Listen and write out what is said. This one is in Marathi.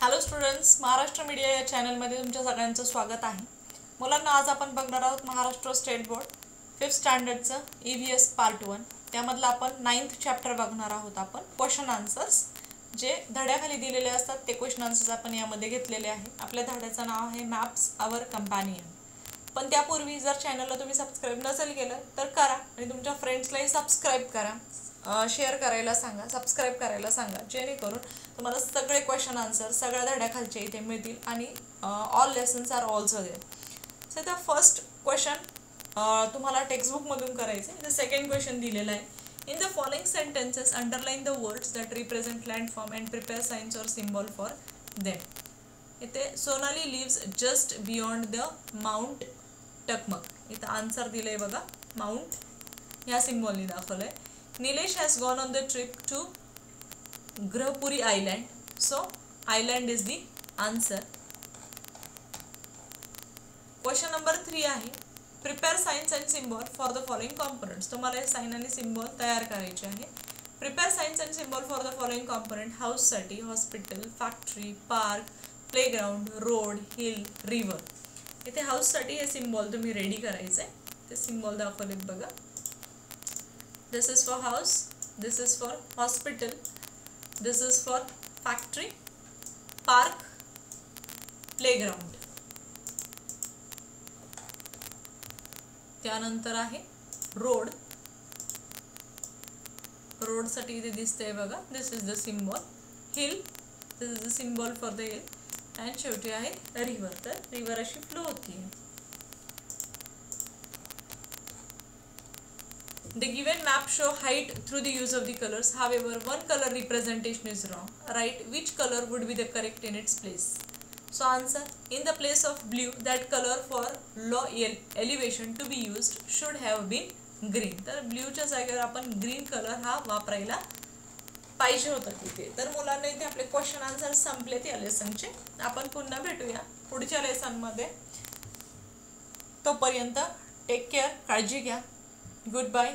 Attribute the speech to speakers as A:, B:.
A: हॅलो स्टुडंट्स, महाराष्ट्र मीडिया या चॅनलमध्ये तुमच्या सगळ्यांचं स्वागत आहे. मुलांना आज आपण बघणार आहोत Maharashtra state board 5th स्टँडर्डचं EVS part 1. त्यामधलं आपण 9th चॅप्टर बघणार आहोत. आपण क्वेश्चन आन्सर्स जे धड्याखाली दिलेले असतात ते क्वेश्चन आन्सर्स आपण यामध्ये घेतलेले आहे. आपल्या धड्याचं नाव आहे मॅप्स आवर कंपॅनियन. पण त्यापूर्वी जर चॅनलला तुम्ही सबस्क्राइब नसेल केलं तर करा आणि तुमच्या फ्रेंड्सलाही सबस्क्राइब करा, शेअर करायला सांगा, सबस्क्राइब करायला सांगा, जेणेकरून तुम्हाला सगळे क्वेश्चन आन्सर सगळ्या धड्याखालचे इथे मिळतील आणि all lessons are also there. So the first question तुम्हाला टेक्स्टबुकमधून करायचं आहे. द सेकंड क्वेश्चन दिलेला आहे. In the following sentences underline the words that represent landform and prepare signs और सिम्बॉल फॉर देम. इथे Sonali lives just beyond the mount Takmak. इथं आन्सर दिलंय बघा, माउंट ह्या सिम्बॉलनी दाखवलंय. Nilesh has gone on the trip to Grahpuri Island. So, island is the answer. Question number 3 आहे. Prepare signs and symbol for the following components. तुम्हाला sign आणि symbol तयार करायचे आहे. Prepare signs and symbol for the following component. House साठी hospital, factory, park, playground, road, hill, river. इथे house साठी हे symbol तुम्ही रेडी करायचे. ते symbol दाखवलेत बघा. This is for house, this is for hospital, this is for factory, park, playground. त्यानंतर आहे रोड. रोड साठी इथे दिसतंय बघा, this is the symbol. Hill, this is the symbol for the hill. and शेवटी आहे river. तर river अशी फ्लो होती. The given map show height through the use of the colors. However, one color representation is wrong. Write which color would be the correct in its place. So answer, in the place of blue, that color for low elevation to be used should have been green. तर ब्ल्यूच्या जागेवर आपण ग्रीन कलर हा वापरायला पाहिजे होता तिथे. तर मुलांना इथे आपले क्वेश्चन आन्सर संपलेत या लेसनचे. आपण पुन्हा भेटूया पुढच्या लेसनमध्ये. तोपर्यंत टेक केअर, काळजी घ्या. Goodbye.